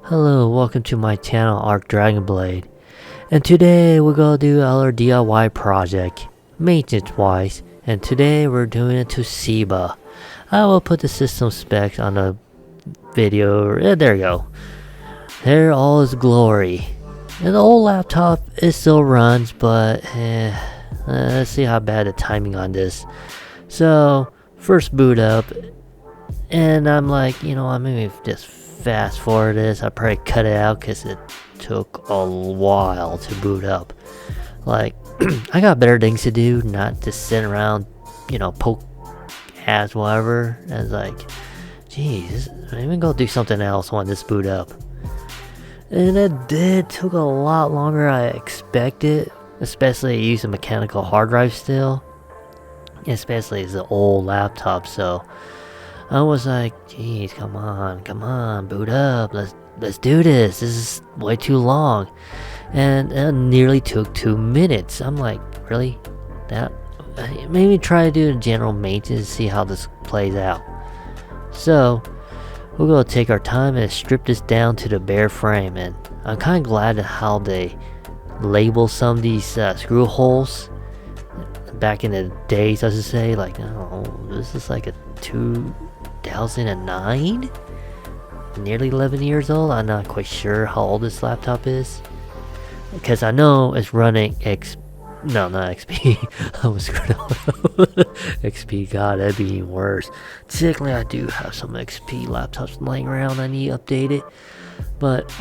Hello, welcome to my channel Arc Dragon Blade, and today we're gonna do our DIY project, maintenance wise, and today we're doing it to Toshiba. I will put the system specs on the video. There you go. There all is glory. And the old laptop, it still runs, but let's see how bad the timing on this. So first boot up, and I'm like, I'm gonna just fast forward this. I probably cut it out because it took a while to boot up. Like, I got better things to do, not just sit around, poke ass, whatever. And it's like, geez, I'm even gonna do something else when this boot up. And it took a lot longer than I expected, especially using mechanical hard drive still, especially as an old laptop. So I was like, geez, come on, boot up, let's do this. This is way too long. And it nearly took 2 minutes. I'm like, really? That maybe try to do a general maintenance, see how this plays out. So we're gonna take our time and strip this down to the bare frame, and I'm kind of glad at how they label some of these screw holes. Back in the days, I should say, like, oh, this is like a 2009, nearly 11 years old. I'm not quite sure how old this laptop is, because I know it's running not XP. I was screwed up. XP, god, that'd be even worse. Technically, I do have some XP laptops laying around I need updated, but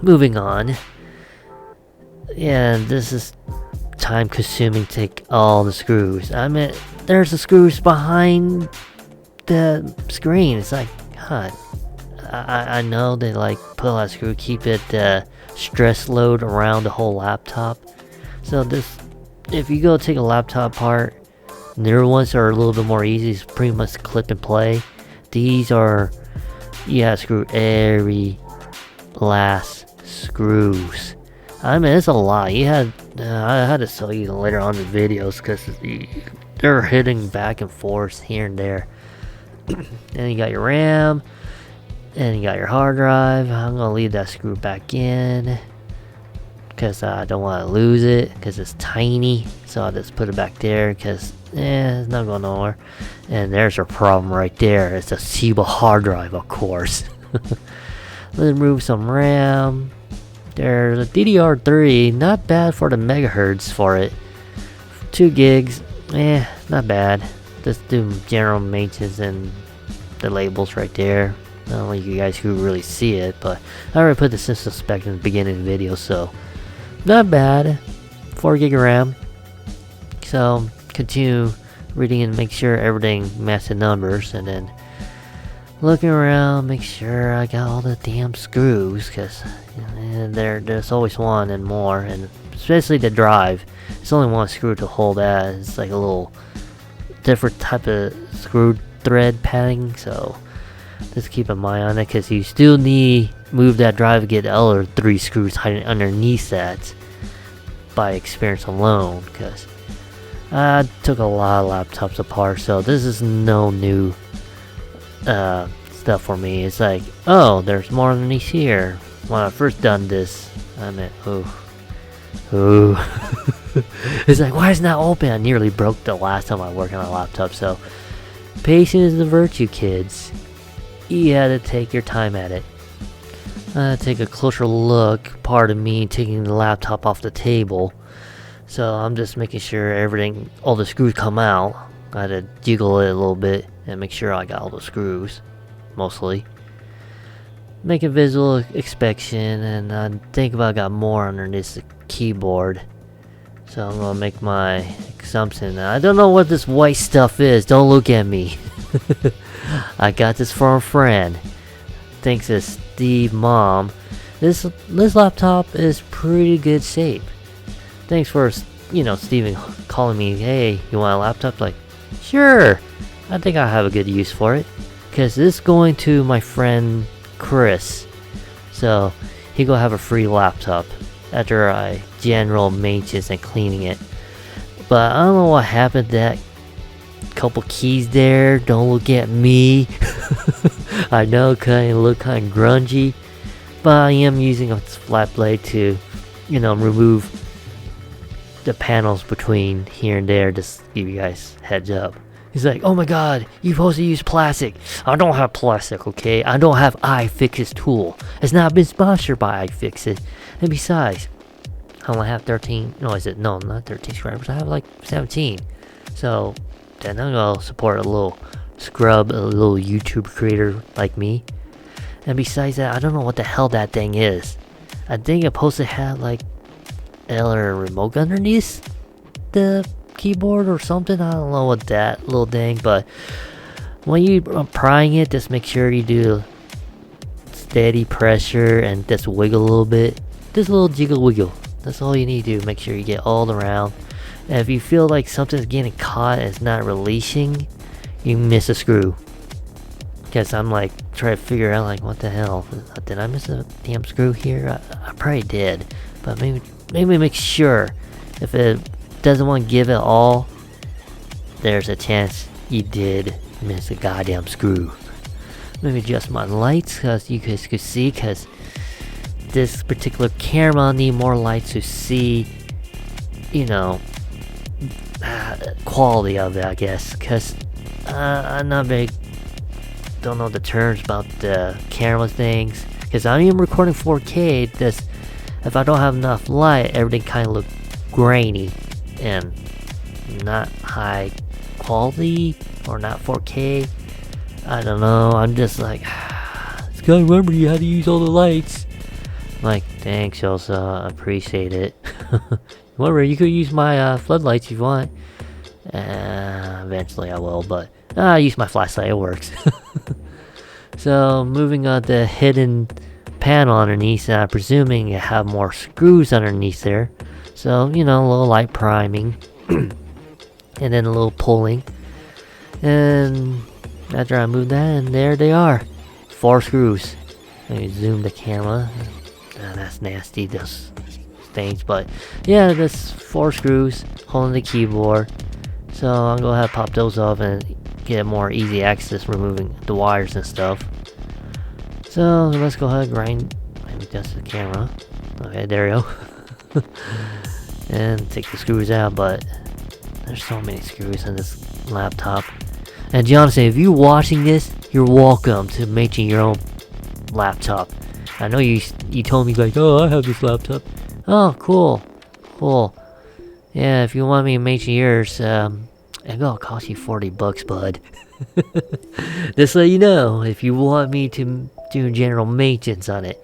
moving on. Yeah, this is time consuming to take all the screws. I mean, there's the screws behind the screen. It's like, God, I know they like put a lot of screw, keep it stress load around the whole laptop. So this, if you go take a laptop apart, newer ones are a little bit more easy. It's pretty much clip and play. These are, you have to screw every last screws. I mean, it's a lot. I had to show you later on in the videos because they're hitting back and forth here and there. And you got your RAM, and you got your hard drive. I'm gonna leave that screw back in because I don't want to lose it because it's tiny. So I'll just put it back there because it's not going nowhere. And there's our problem right there. It's a Toshiba hard drive, of course. Let's remove some RAM. There's a DDR3, not bad for the megahertz for it. 2 gigs, not bad. Just do general maintenance and the labels right there. I don't know you guys who really see it, but I already put the system spec in the beginning of the video, so not bad. 4 gig of RAM. So continue reading and make sure everything matches numbers, and then looking around, make sure I got all the damn screws, because there's always one and more, and especially the drive. It's only one screw to hold that. It's like a little different type of screw thread padding, so just keep an eye on it, because you still need move that drive to get the other 3 screws hiding underneath that by experience alone, because I took a lot of laptops apart, so this is no new stuff for me. It's like, oh, there's more underneath here. When I first done this, I meant, ooh. It's like, why isn't that open? I nearly broke the last time I worked on a laptop. So patience is the virtue, kids. You had to take your time at it. Take a closer look. Part of me taking the laptop off the table, so I'm just making sure everything, all the screws come out. I had to jiggle it a little bit and make sure I got all the screws, mostly. Make a visual inspection, and I think I got more underneath the keyboard. So I'm gonna make my assumption. I don't know what this white stuff is. Don't look at me. I got this from a friend. Thanks to Steve Mom. This laptop is pretty good shape. Thanks for Steven calling me. Hey, you want a laptop? Like, sure. I think I have a good use for it, because this is going to my friend Chris, so he gonna have a free laptop after I general maintenance and cleaning it. But I don't know what happened to that couple keys there. Don't look at me. I know, kind of look kind of grungy. But I am using a flat blade to, remove the panels between here and there. Just give you guys heads up. He's like, oh my god, you're supposed to use plastic. I don't have plastic, okay? I don't have iFixit's tool. It's not been sponsored by iFixit. And besides, I only have 13, no, not 13 subscribers. I have like 17. So, then I'm gonna support a little scrub, a little YouTube creator like me. And besides that, I don't know what the hell that thing is. I think it's supposed to have like a remote underneath the keyboard or something. I don't know what that little thing, but when you are prying it, just make sure you do steady pressure and just wiggle a little bit. Just a little jiggle wiggle. That's all you need to do. Make sure you get all around. And if you feel like something's getting caught and it's not releasing, you miss a screw. Because I'm like trying to figure out like what the hell, did I miss a damn screw here? I probably did, but maybe make sure. If it doesn't want to give it all, there's a chance you did miss a goddamn screw. Let me adjust my lights because you guys could see, because this particular camera need more lights to see, quality of it, I guess. Because I'm not very, don't know the terms about the camera things. Because I am recording 4K. This, if I don't have enough light, everything kind of look grainy and not high quality or not 4K. I don't know. I'm just like, it's gotta remember you how to use all the lights. I'm like, thanks, Elsa. I appreciate it. Whatever, you could use my floodlights if you want. Eventually I will, but I use my flashlight. It works. So moving on the hidden panel underneath, I'm presuming you have more screws underneath there. So, a little light priming. And then a little pulling. And after I move that, and there they are. 4 screws. Let me zoom the camera. That's nasty, those things. But yeah, that's 4 screws holding the keyboard. So I'll go ahead and pop those off and get more easy access removing the wires and stuff. So let's go ahead and grind. Let me adjust the camera. Okay, there we go. And take the screws out, but there's so many screws in this laptop. And Jonathan, if you're watching this, you're welcome to making your own laptop. I know you told me like, oh, I have this laptop. Oh, cool. Yeah, if you want me to make yours, it's gonna cost you $40, bud. Just so you know, if you want me to do general maintenance on it,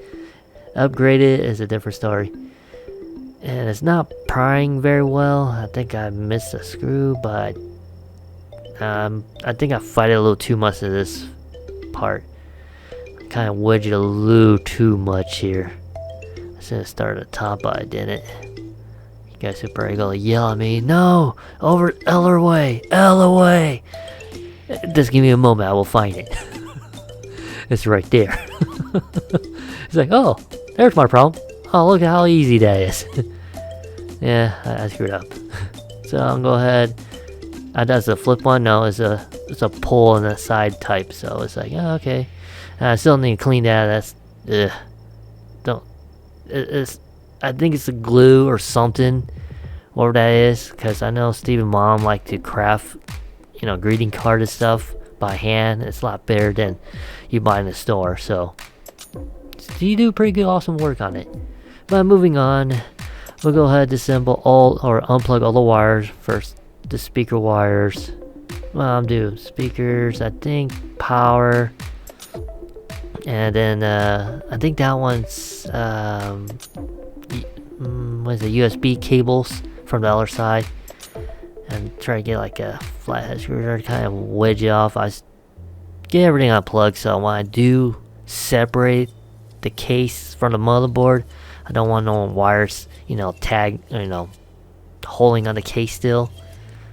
upgrade it is a different story. And it's not prying very well. I think I missed a screw, but I think I fight it a little too much in this part. Kind of wedged it a little too much here. I should have started at the top, but I didn't. You guys are probably gonna yell at me. No! Over other way! Other way! Just give me a moment, I will find it. It's right there. It's like, oh, there's my problem. Oh, look at how easy that is. Yeah, I screwed up. So I'll go ahead. That's a flip one. No, it's a pull and a side type. So it's like, oh, okay. I still need to clean that. That's I think it's a glue or something, whatever that is. Because I know Steve and Mom like to craft, greeting card and stuff by hand. It's a lot better than you buy in the store. So you do pretty good, awesome work on it. But moving on, we'll go ahead and disassemble all or unplug all the wires. First, the speaker wires. Well, I'm doing speakers, I think power, and then I think that one's what is it, USB cables from the other side. And try to get like a flathead screwdriver to kind of wedge it off. I get everything unplugged, so when I do separate the case from the motherboard, I don't want no wires, tag, holding on the case still.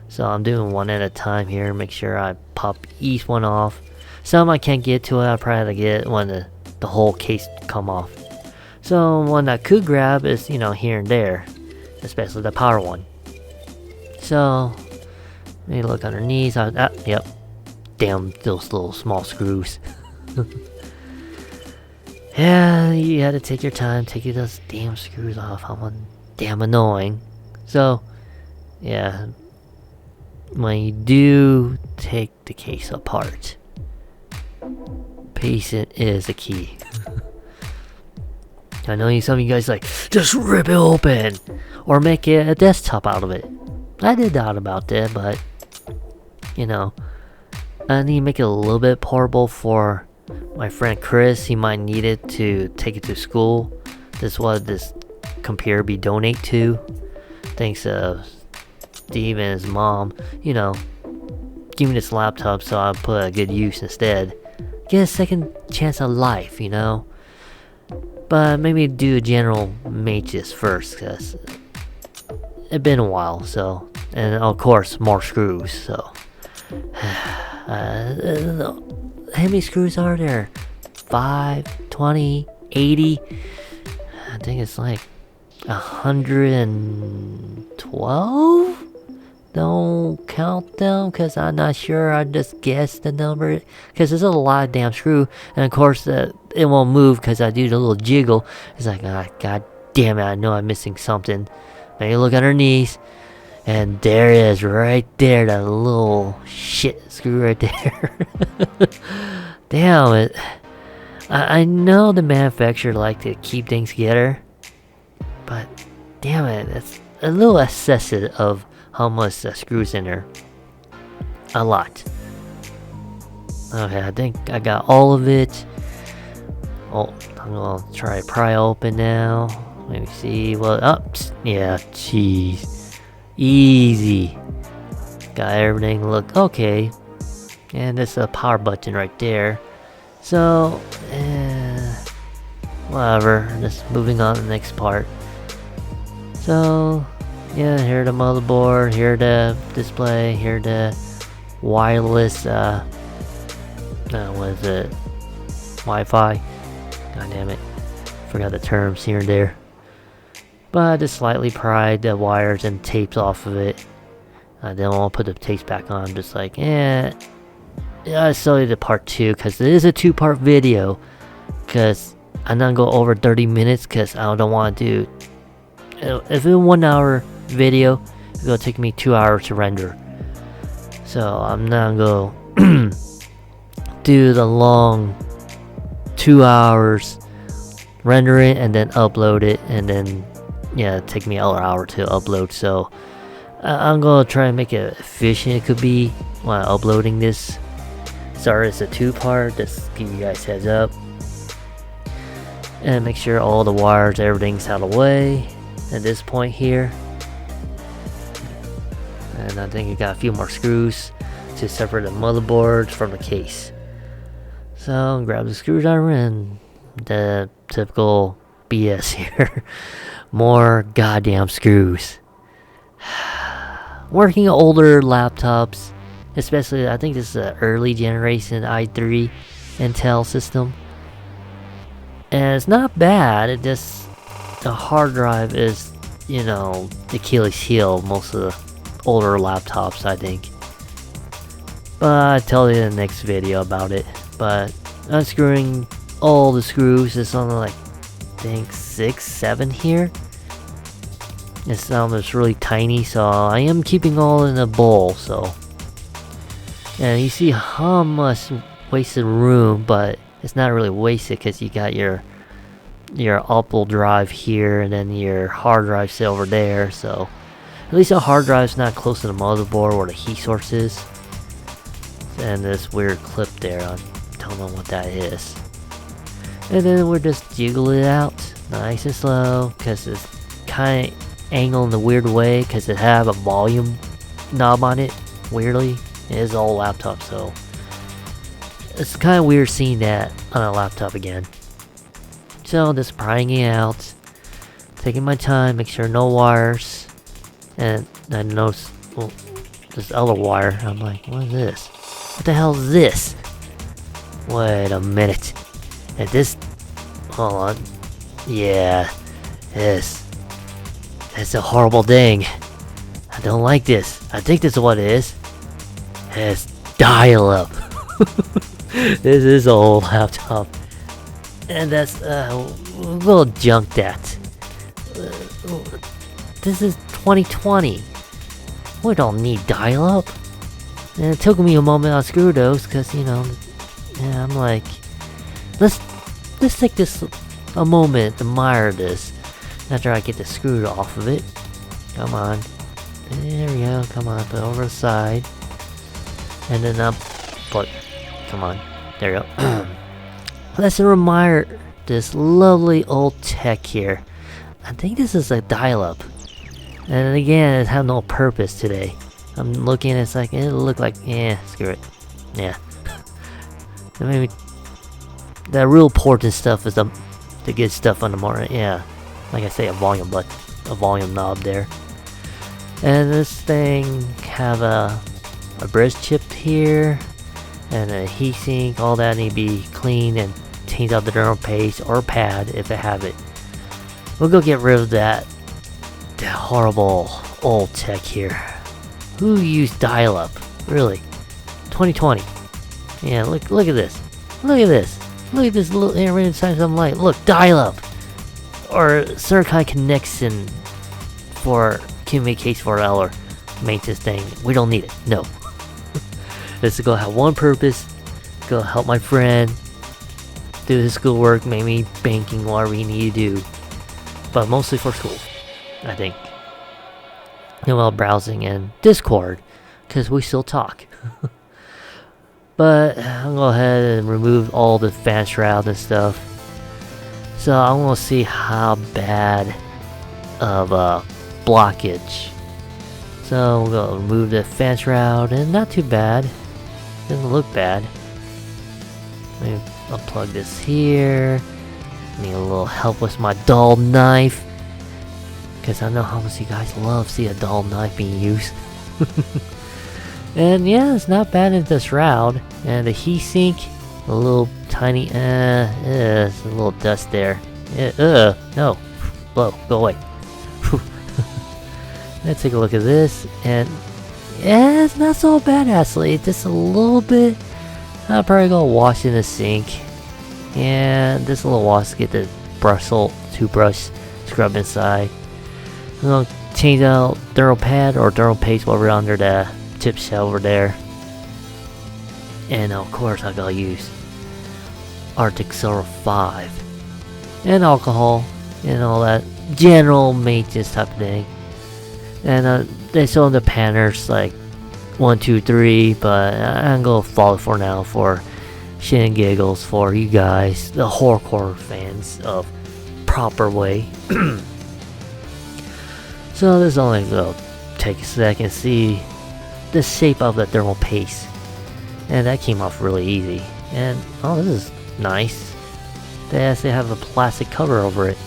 So I'm doing one at a time here. Make sure I pop each one off. Some I can't get to it. I probably have to get when the whole case come off. So one I could grab is, here and there, especially the power one. So let me look underneath. Yep. Damn those little small screws. Yeah, you had to take your time taking those damn screws off. How damn annoying. So, yeah, when you do take the case apart, patience is the key. I know some of you guys like, just rip it open or make it a desktop out of it. I did thought about that, but you know, I need to make it a little bit portable for my friend Chris. He might need it to take it to school. This is what this computer be donate to. Thanks to Steve and his mom, you know, give me this laptop so I'll put a good use instead. Get a second chance of life, you know. But maybe do a general matrix first, cause it's been a while. So, and of course more screws. So, how many screws are there? 5, 20, 80? I think it's like 112. Don't count them, cause I'm not sure. I just guessed the number, cause there's a lot of damn screw, and of course it won't move cause I do the little jiggle. It's like, god damn it, I know I'm missing something. Now you look underneath, and there it is, right there, that little shit screw right there. Damn it. I know the manufacturer like to keep things together, but damn it, it's a little excessive of how much screws in there. A lot. Okay, I think I got all of it. Oh, I'm gonna try to pry open now. Let me see what yeah, jeez. Easy. Got everything look okay. And there's a power button right there. So, whatever. Just moving on to the next part. So, yeah, here the motherboard, here the display, here the wireless, what is it? Wi-Fi. God damn it. Forgot the terms here and there. But I just slightly pried the wires and tapes off of it. I didn't want to put the tapes back on. I'm just like, yeah, I'll show you the part 2, because it is a 2-part video. Because I'm not going to go over 30 minutes, because I don't want to do... If it's a 1 hour video, it's gonna take me 2 hours to render. So I'm not gonna do the long 2 hours, render it and then upload it, and then yeah, take me another hour to upload. So I'm gonna try and make it efficient it could be while uploading this. Sorry, it's a 2-part. Just give you guys heads up, and make sure all the wires, everything's out of the way at this point here. And I think you got a few more screws to separate the motherboard from the case. So grab the screwdriver and the typical BS here. More goddamn screws. Working older laptops, especially I think this is an early generation i3 Intel system. And it's not bad, it just, the hard drive is, you know, the Achilles heel most of the older laptops, I think. But I'll tell you in the next video about it. But unscrewing all the screws is only like, I think 6, 7 here. It's almost really tiny, so I am keeping all in a bowl. So, and you see how much wasted room, but it's not really wasted because you got your optical drive here, and then your hard drive sit over there. So at least the hard drive's not close to the motherboard where the heat source is. And this weird clip there, I don't know what that is. And then we'll just jiggle it out nice and slow, because it's kind of angled in a weird way, because it have a volume knob on it. Weirdly, it is all laptop, so it's kind of weird seeing that on a laptop again. So just prying it out, taking my time, make sure no wires. And I noticed, well, this other wire. I'm like, what is this? What the hell is this? Wait a minute. And this, hold on. Yeah, this. It's a horrible thing. I don't like this. I think this is what it is. It's dial-up. This is an old laptop. And that's, we'll junk that. This is 2020. We don't need dial-up. And it took me a moment on screw those, because, you know, yeah, I'm like, let's take this a moment to admire this after I get the screw off of it. Come on. There we go. Come on, put it over the side. And then up. But, come on. There we go. Let's admire this lovely old tech here. I think this is a dial-up. And again, it had no purpose today. I'm looking, it's like, it looked like, yeah, screw it. Yeah. Maybe the real important stuff is the good stuff on the more, yeah. Like I say, a volume knob there. And this thing have a bridge chip here, and a heatsink. All that need to be cleaned and changed out the thermal paste or pad if I have it. We'll go get rid of that horrible old tech here. Who used dial-up? Really? 2020. Yeah, look at this. Look at this. Look at this little area inside some light. Look, dial-up. Or certain kind of connection for communication for our maintenance thing. We don't need it. No. This is gonna have one purpose. Go help my friend do his schoolwork, maybe banking, whatever we need to do. But mostly for school, I think. And while browsing and Discord, because we still talk. But I'm gonna go ahead and remove all the fan shroud and stuff. So I'm gonna see how bad of a blockage. So we're gonna remove the fan shroud, and not too bad. Doesn't look bad. Let me unplug this here. Need a little help with my dull knife, because I know how much you guys love see a dull knife being used. And yeah, it's not bad in the shroud. And the heatsink, a little tiny, there's a little dust there. No. Whoa, go away. Let's take a look at this, and yeah, it's not so bad actually. Just a little bit. I'll probably go wash in the sink. And this little wash to get the toothbrush scrub inside. I'm gonna change out thermal pad or thermal paste while we're under the tip shell over there. And of course I gotta use Arctic Silver 5 and alcohol and all that general maintenance type of thing. And they show the panners like 1, 2, 3, but I'm gonna follow for now for shit and giggles for you guys, the horrorcore fans of proper way. So this only will take a second to see the shape of the thermal paste, and that came off really easy. And oh, this is nice. They actually have a plastic cover over it.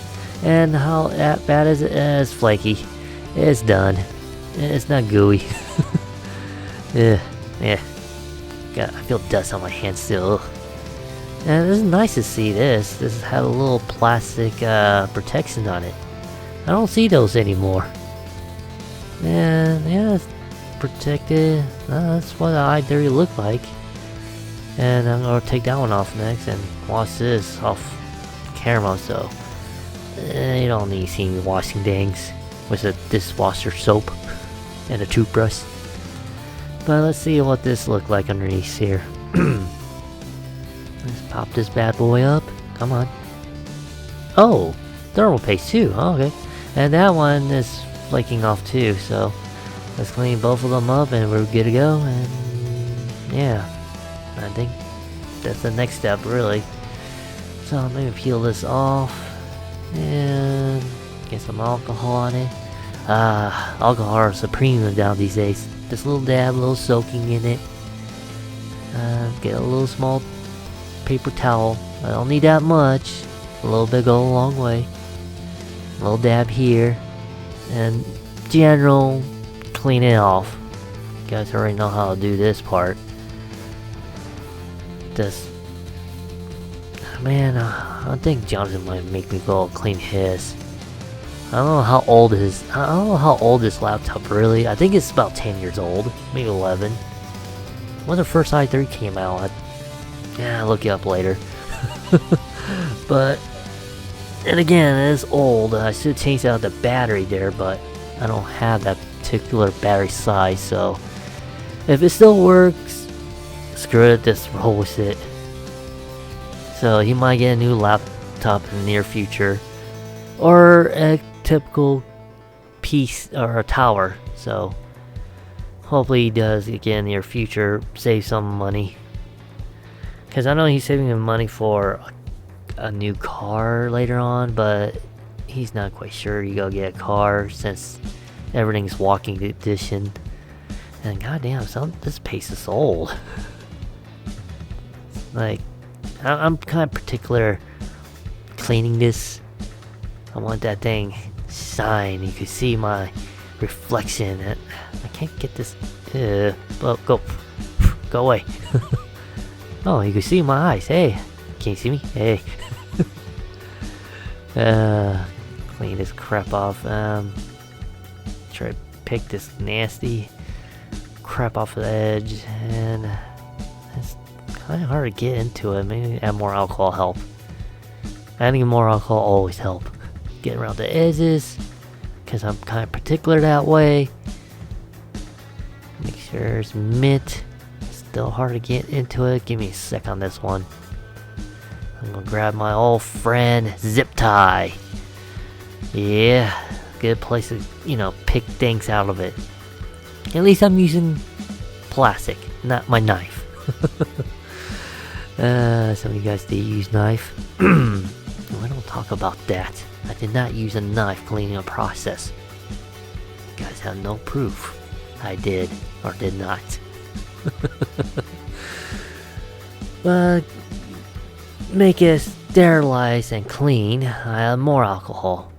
And how bad is it? It's flaky. It's done. It's not gooey. Yeah. God, I feel dust on my hands still. And it's nice to see this. This has a little plastic protection on it. I don't see those anymore. And yeah, it's protected. That's what the i30 looked like. And I'm gonna take that one off next and wash this off camera. So you don't need to see me washing things with a dishwasher soap and a toothbrush. But let's see what this looked like underneath here. Let's pop this bad boy up. Come on. Oh, thermal paste too. Oh, okay. And that one is flaking off too. So let's clean both of them up and we're good to go. And yeah, I think that's the next step really. So let me peel this off and get some alcohol on it. Alcohol is a premium down these days. Just a little dab, a little soaking in it. Get a little small paper towel. I don't need that much. A little bit go a long way. A little dab here. And general clean it off. You guys already know how to do this part. Just man, I think Jonathan might make me go clean his. I don't know how old this laptop really. I think it's about 10 years old, maybe 11. When the first i3 came out, yeah, I'll look it up later. But, and again, it's old. I should change out the battery there, but I don't have that particular battery size, so if it still works, screw it, just roll with it. So he might get a new laptop in the near future, or a typical piece or a tower. So hopefully he does again in the near future, save some money. Because I know he's saving money for a new car later on, but he's not quite sure you go get a car since everything's walking edition. And goddamn, this pace is old. Like, I'm kind of particular cleaning this. I want that thing shine. You can see my reflection. I can't get this. Well, go away. Oh, you can see my eyes. Hey, can you see me? Hey. Clean this crap off. Try to pick this nasty crap off the edge, and it's kind of hard to get into it. Maybe add more alcohol help. Adding more alcohol always help. Get around the edges, because I'm kind of particular that way. Make sure it's mint. Still hard to get into it. Give me a sec on this one. I'm gonna grab my old friend zip tie. Yeah, good place to, pick things out of it. At least I'm using plastic, not my knife. Some of you guys did use knife. I don't talk about that. I did not use a knife cleaning a process. You guys have no proof I did or did not. But make it sterilized and clean. I add more alcohol.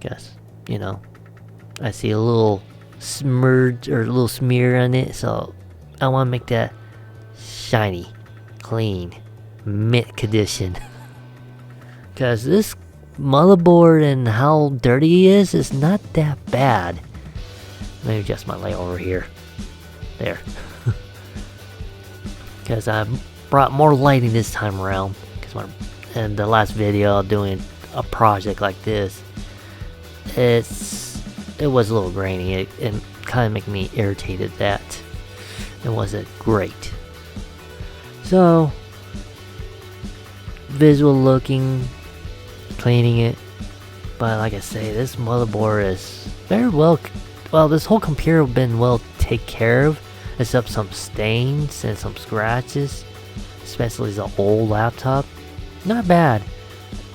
Guess, I see a little smudge or a little smear on it, so I want to make that shiny, clean, mint condition. Because this motherboard and how dirty it is not that bad. Let me adjust my light over here. There. Because I brought more lighting this time around. Because in the last video doing a project like this, it was a little grainy. It kind of made me irritated that it wasn't great. So, visual looking, cleaning it. But like I say, this motherboard is very well, this whole computer has been well taken care of, except some stains and some scratches, especially the old laptop. Not bad.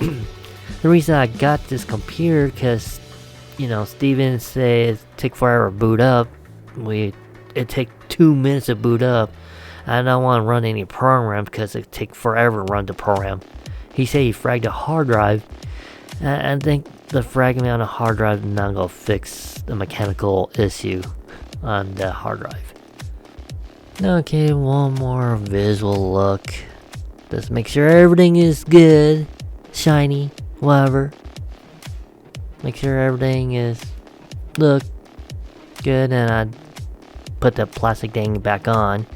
The reason I got this computer, because Steven said it take forever to boot up. It take 2 minutes to boot up. I don't want to run any program because it take forever to run the program. He said he fragged the hard drive. I think the fragging on the hard drive is not gonna fix the mechanical issue on the hard drive. Okay, one more visual look. Just make sure everything is good, shiny, whatever. Make sure everything is look good, and I put the plastic thing back on.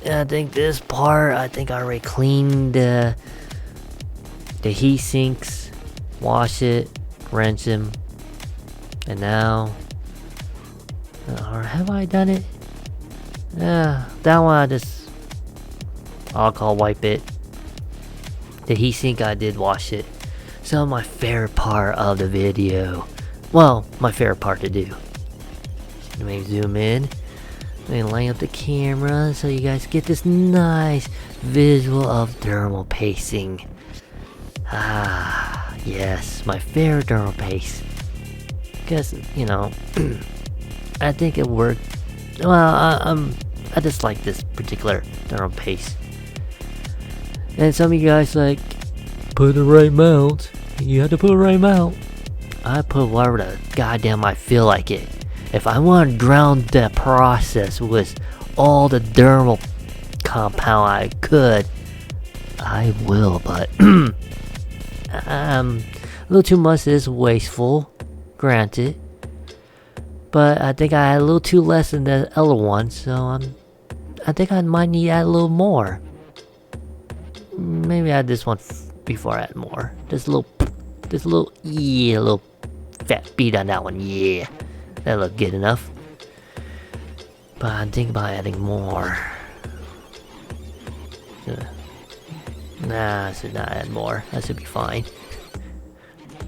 And I think this part, I already cleaned the heat sinks, wash it, rinse them, and now, or have I done it? Yeah, that one I'll wipe it. The heatsink I did wash it. So my favorite part of the video, well, my favorite part to do. Let me zoom in. Let me line up the camera so you guys get this nice visual of thermal pasting. Ah, yes, my favorite thermal paste. Because, I think it worked. Well, I just like this particular thermal paste. And some of you guys put the right mount. You have to put the right mount. I put whatever the goddamn I feel like it. If I want to drown that process with all the thermal compound I could, I will, but a little too much is wasteful, granted. But I think I had a little too less than the other one, so I think I might need to add a little more. maybe add this one before I add more. Just a little, yeah, a little fat beat on that one, yeah. That looked good enough. But I'm thinking about adding more. Nah, I should not add more. That should be fine.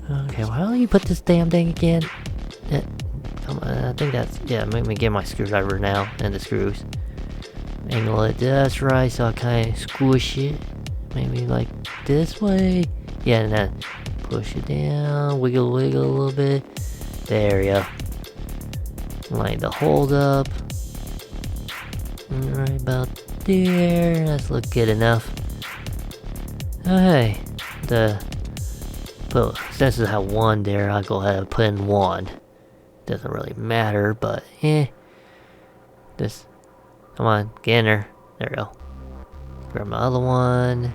Okay, why don't you put this damn thing again? Come on, I think that's... Yeah, make me get my screwdriver now, and the screws. Angle it just right so I kind of squish it. Maybe like this way. Yeah, and then push it down, wiggle a little bit. There we go. Line the holes up. Right about there. That's look good enough. Okay. Well, since I have one there, I'll go ahead and put in one. Doesn't really matter, but Just come on, get in there. There we go. Grab my other one.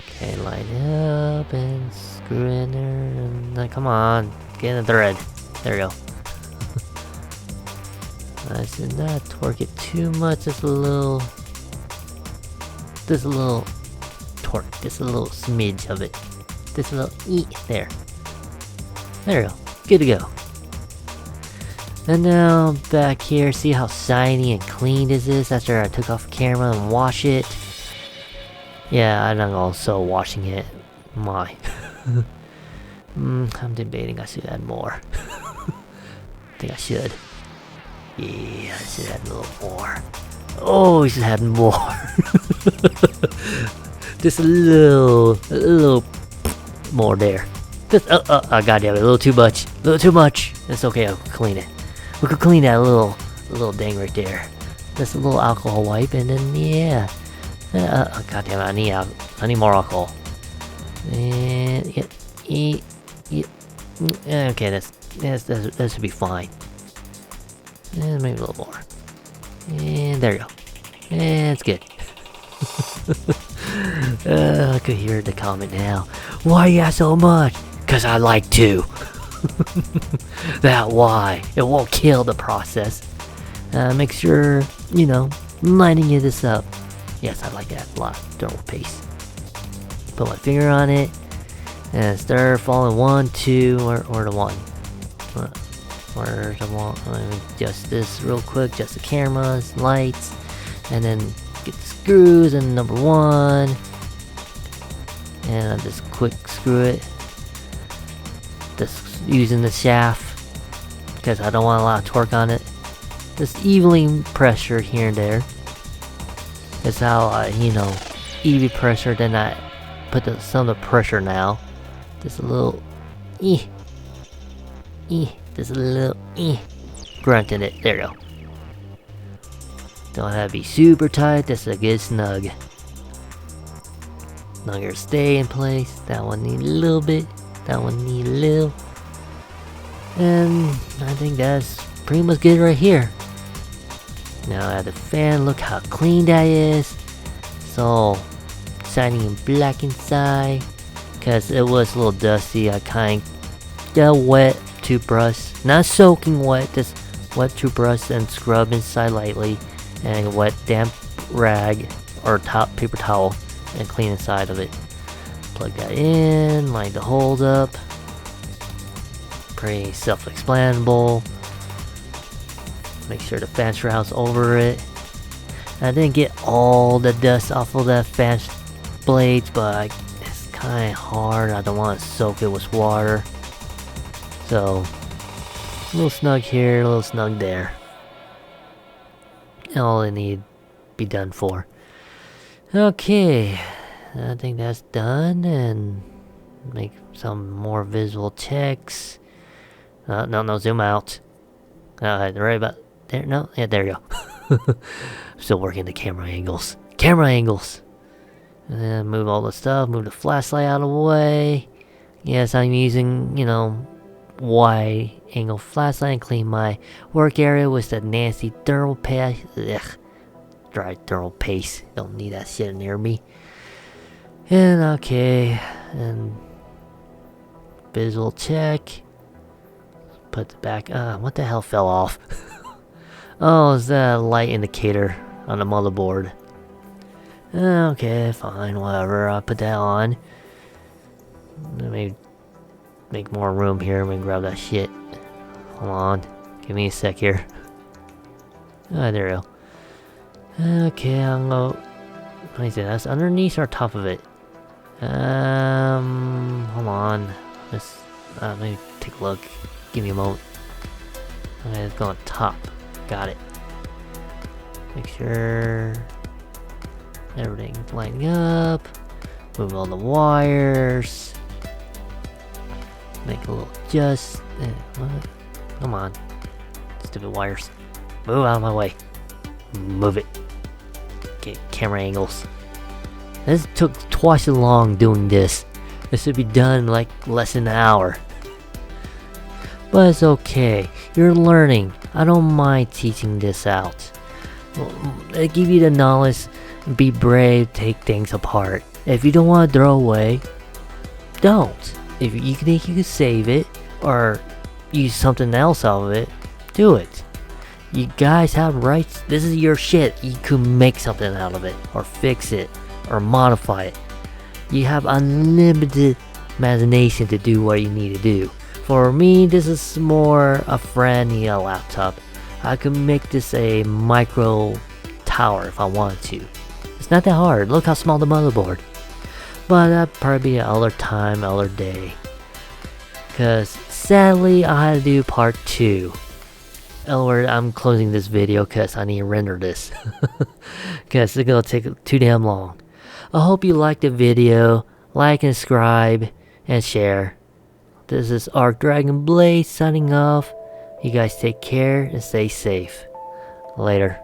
Okay, line it up and screw in there. And come on, get in the thread. There we go. I should not torque it too much. Just a little torque. Just a little smidge of it. Just a little there. There we go. Good to go. And now back here, see how shiny and clean this is after I took off the camera and wash it. Yeah, I'm also washing it. My. I'm debating I should add more. I think I should. Yeah, I should add a little more. Oh, we should add more. Just a little more there. Just, goddamn it, a little too much. A little too much. That's okay, I'll clean it. We could clean that little dang right there. Just a little alcohol wipe, and then yeah. Goddamn it, I need more alcohol. And okay, that should be fine. And maybe a little more. And there you go. And it's good. I could hear the comment now. Why you got so much? Cause I like to. That why. It won't kill the process. Make sure, lining this up. Yes, I like that a lot. Thermal paste. Put my finger on it. And start following 1, 2, or the 1. Where's the 1? Let me adjust this real quick. Adjust the cameras, lights. And then get the screws and number 1. And I'll just quick screw it. Just using the shaft. Because I don't want a lot of torque on it. Just evenly pressure here and there. That's how I, even pressure. Then I put some of the pressure now. Just a little, just a little, grunting it. There you go. Don't have to be super tight. That's a good snug. Snugger stay in place. That one need a little bit. That one need a little. And I think that's pretty much good right here. Now I have the fan. Look how clean that is. It's all shiny and black inside. Because it was a little dusty. I kind of got a wet toothbrush. Not soaking wet. Just wet toothbrush and scrub inside lightly. And a wet damp rag or paper towel. And clean inside of it. Plug that in. Line the holes up. Pretty self-explanable. Make sure the fan shroud's over it. I didn't get all the dust off of that fan blades, but it's kind of hard. I don't want to soak it with water. So, a little snug here, a little snug there. All it need be done for. Okay, I think that's done, and make some more visual checks. No, zoom out. Right about there. No, yeah, there you go. I'm still working the camera angles. And then move all the stuff. Move the flashlight out of the way. Yes, I'm using, wide angle flashlight and clean my work area with the nasty thermal paste. Ugh. Dry thermal paste. Don't need that shit near me. And okay. And visual check. Put the back. What the hell fell off? Oh, it's the light indicator. on the motherboard. Okay, fine, whatever. I'll put that on. Let me make more room here. Let me grab that shit. Hold on. Give me a sec here. Ah, there we go. Okay, I'm gonna... Let me see, that's underneath or top of it? Hold on. Let me take a look. Give me a moment. Okay, let's go on top. Got it. Make sure everything's lining up. Move all the wires. Make a little adjust. Come on. Stupid wires. Move out of my way. Move it. Get camera angles. This took twice as long doing this. This should be done in like less than an hour. But it's okay. You're learning. I don't mind teaching this out. I give you the knowledge. Be brave. Take things apart. If you don't want to throw away, don't. If you think you can save it or use something else out of it, do it. You guys have rights. This is your shit. You can make something out of it or fix it or modify it. You have unlimited imagination to do what you need to do. For me, this is more a friendly laptop. I can make this a micro tower if I wanted to. It's not that hard. Look how small the motherboard. But that'd probably be another time, another day. Cause sadly, I had to do part 2. In other words, I'm closing this video because I need to render this. Because it's gonna take too damn long. I hope you liked the video. Like and subscribe and share. This is Arc Dragon Blade signing off. You guys take care and stay safe. Later.